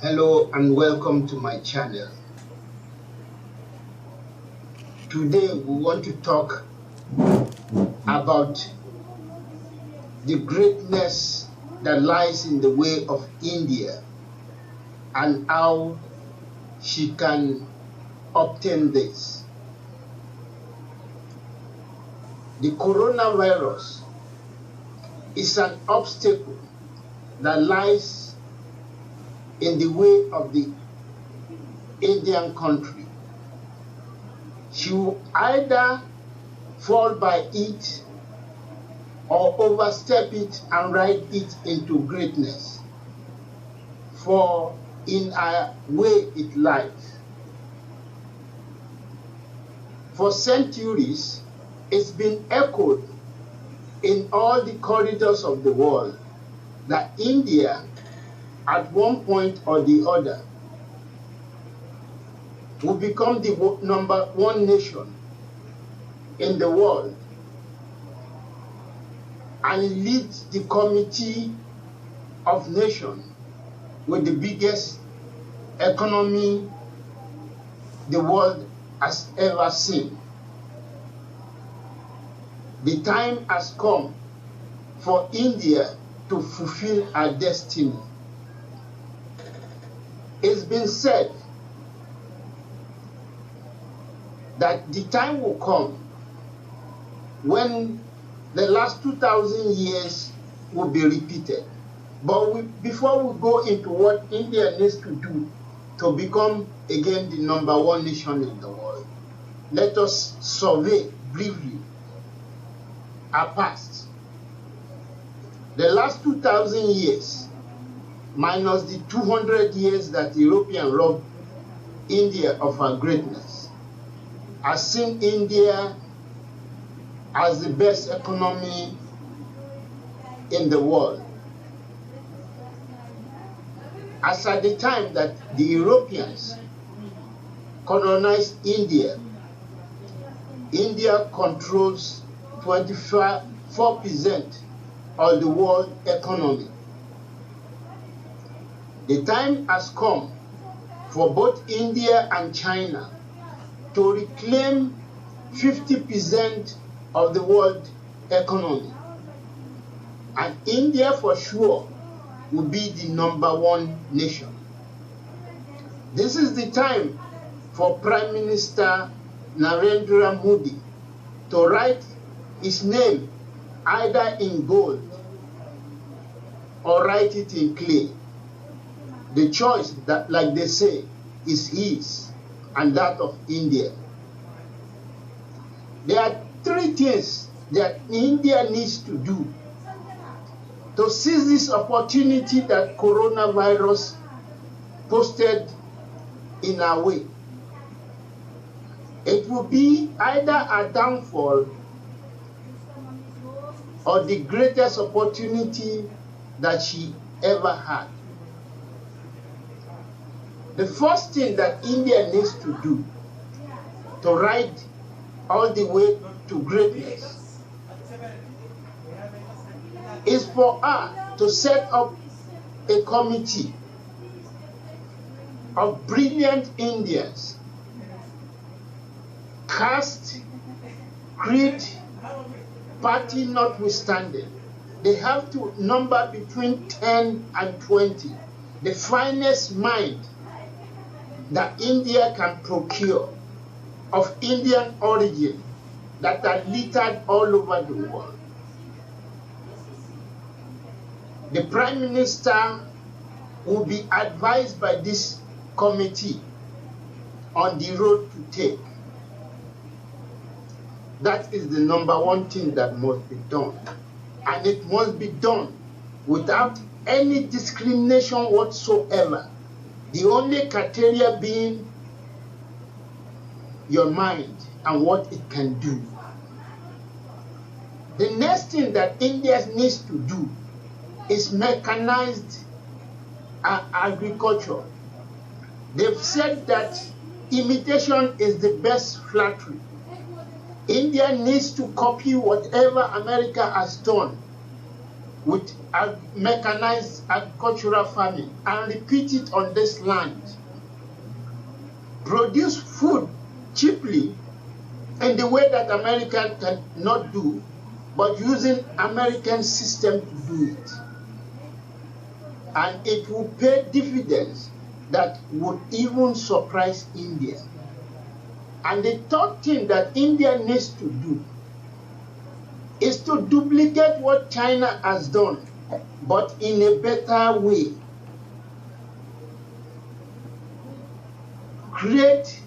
Hello and welcome to my channel. Today we want to talk about the greatness that lies in the way of India and how she can obtain this. The coronavirus is an obstacle that lies in the way of the Indian country. She will either fall by it or overstep it and ride it into greatness, for in a way it lies. For centuries, it's been echoed in all the corridors of the world that India, at one point or the other, will become the #1 nation in the world and lead the committee of nations with the biggest economy the world has ever seen. The time has come for India to fulfill her destiny. It's been said that the time will come when the last 2,000 years will be repeated. But before we go into what India needs to do to become again the #1 nation in the world, let us survey briefly our past. The last 2,000 years, minus the 200 years that Europeans robbed India of her greatness, has seen India as the best economy in the world. As at the time that the Europeans colonized India, India controls 24% of the world economy. The time has come for both India and China to reclaim 50% of the world economy. And India for sure will be the #1 nation. This is the time for Prime Minister Narendra Modi to write his name either in gold or write it in clay. The choice, that, like they say, is his and that of India. There are 3 things that India needs to do to seize this opportunity that coronavirus posted in our way. It will be either a downfall or the greatest opportunity that she ever had. The first thing that India needs to do to ride all the way to greatness is for her to set up a committee of brilliant Indians, caste, creed, party notwithstanding. They have to number between 10 and 20, the finest mind that India can procure of Indian origin that are littered all over the world. The Prime Minister will be advised by this committee on the road to take. That is the #1 thing that must be done. And it must be done without any discrimination whatsoever. The only criteria being your mind and what it can do. The next thing that India needs to do is mechanized agriculture. They've said that imitation is the best flattery. India needs to copy whatever America has done with mechanized agricultural farming and repeat it on this land. Produce food cheaply in the way that America cannot do, but using American system to do it. And it will pay dividends that would even surprise India. And the third thing that India needs to do is to duplicate what China has done, but in a better way. Create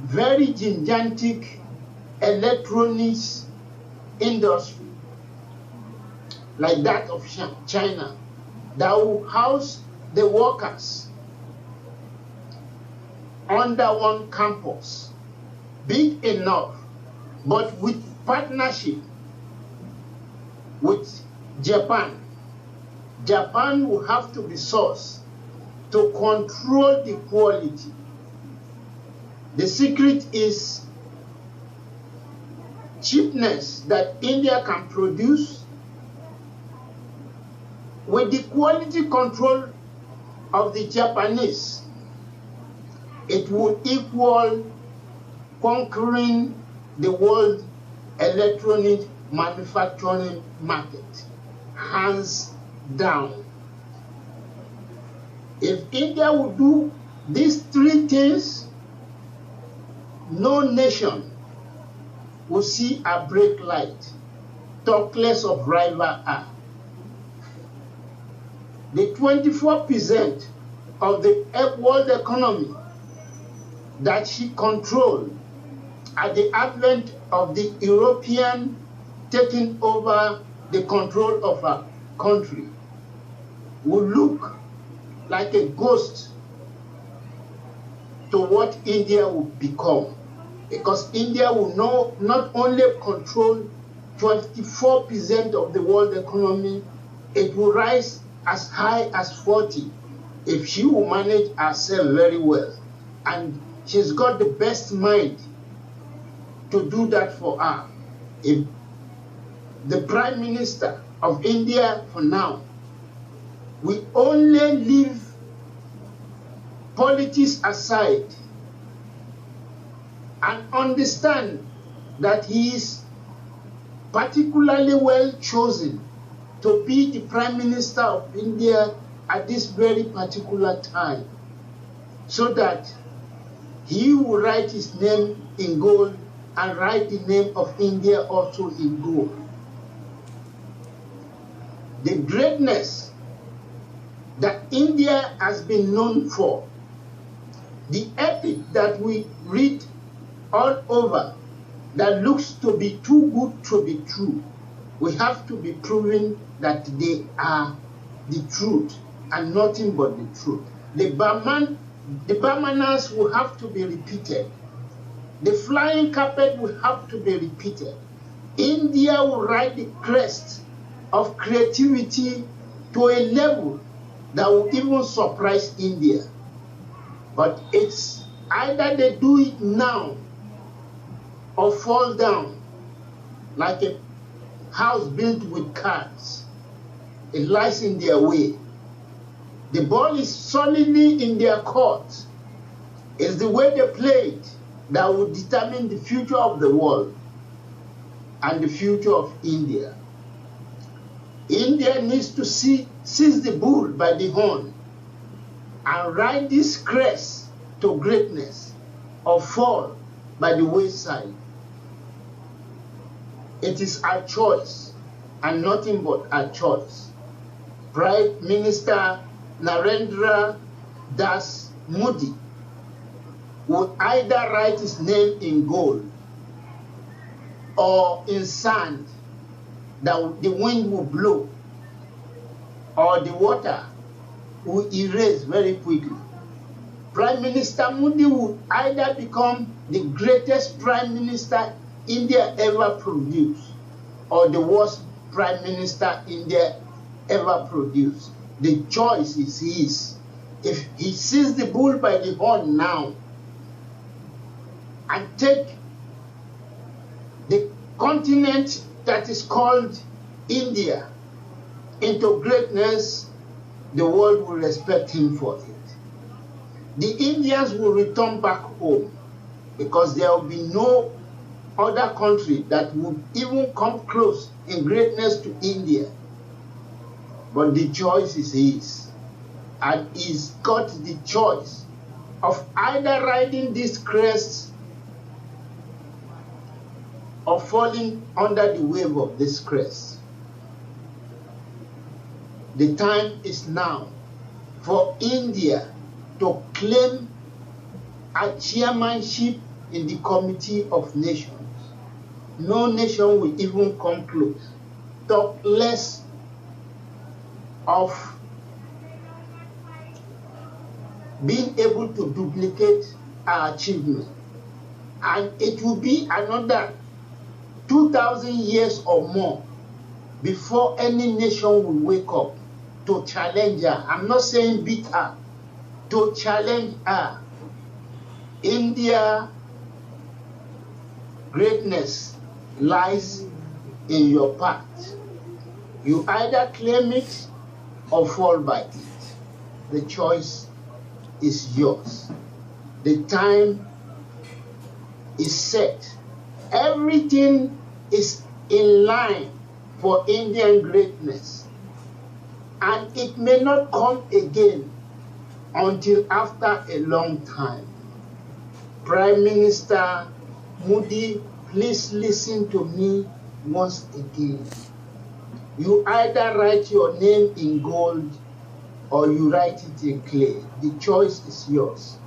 very gigantic electronics industry like that of China that will house the workers under one campus, big enough, but with partnership with Japan. Japan will have to be sourced to control the quality. The secret is cheapness that India can produce with the quality control of the Japanese. It would equal conquering the world electronic manufacturing market, hands down. If India would do these three things, no nation will see a break light, talk less of rival are. The 24% of the world economy that she controlled at the advent of the European taking over the control of a country will look like a ghost to what India will become. Because India will not only control 24% of the world economy, it will rise as high as 40% if she will manage herself very well. And she's got the best mind to do that for her. If the Prime Minister of India for now will only leave politics aside and understand that he is particularly well chosen to be the Prime Minister of India at this very particular time, so that he will write his name in gold and write the name of India also in gold. The greatness that India has been known for, the epic that we read all over that looks to be too good to be true, we have to be proving that they are the truth and nothing but the truth. The Brahmanas will have to be repeated. The flying carpet will have to be repeated. India will ride the crest of creativity to a level that will even surprise India. But it's either they do it now or fall down like a house built with cards. It lies in their way. The ball is solidly in their court. It's the way they play it that will determine the future of the world and the future of India. India needs to seize the bull by the horn and ride this crest to greatness or fall by the wayside. It is our choice and nothing but our choice. Prime Minister Narendra Das Modi would either write his name in gold or in sand that the wind will blow or the water will erase very quickly. Prime Minister Modi would either become the greatest Prime Minister India ever produced or the worst Prime Minister India ever produced. The choice is his. If he seizes the bull by the horn now and take the continent that is called India into greatness, the world will respect him for it. The Indians will return back home because there will be no other country that would even come close in greatness to India. But the choice is his, and he's got the choice of either riding this crest or falling under the wave of this crest. The time is now for India to claim a chairmanship in the Committee of Nations. No nation will even come close. Talk less of being able to duplicate our achievement. And it will be another 2,000 years or more before any nation will wake up to challenge her. I'm not saying beat her, to challenge her. India greatness lies in your path. You either claim it or fall by it. The choice is yours. The time is set. Everything is in line for Indian greatness. And it may not come again until after a long time. Prime Minister Modi, please listen to me once again. You either write your name in gold or you write it in clay. The choice is yours.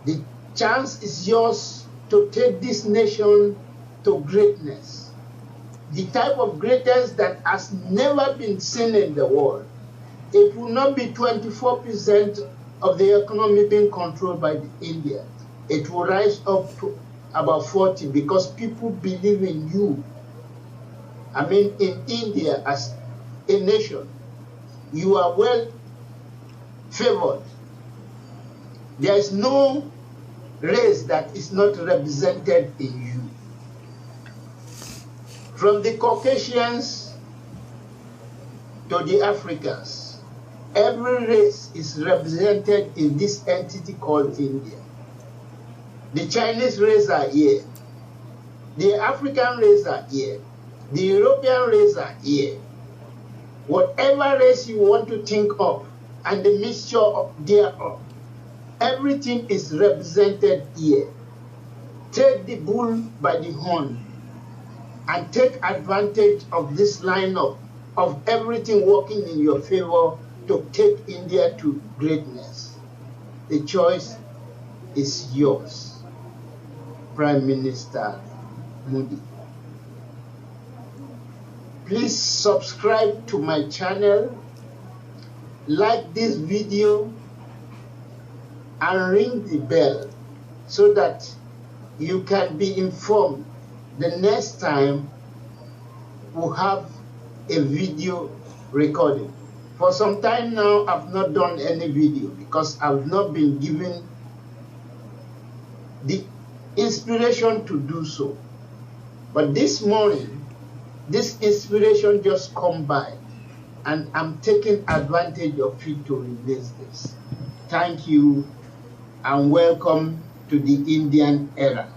The chance is yours to take this nation to greatness. The type of greatness that has never been seen in the world. It will not be 24% of the economy being controlled by the Indians. It will rise up to about 40 because people believe in you. I mean, in India as a nation, you are well favored. There is no race that is not represented in you. From the Caucasians to the Africans, every race is represented in this entity called India. The Chinese race are here. The African race are here. The European race are here. Whatever race you want to think of and the mixture of thereof, everything is represented here. Take the bull by the horn and take advantage of this lineup of everything working in your favor to take India to greatness. The choice is yours, Prime Minister Modi. Please subscribe to my channel, like this video, and ring the bell so that you can be informed the next time we have a video recording. For some time now, I've not done any video because I've not been given the inspiration to do so. But this morning, this inspiration just come by and I'm taking advantage of it to release this. Thank you and welcome to the Indian era.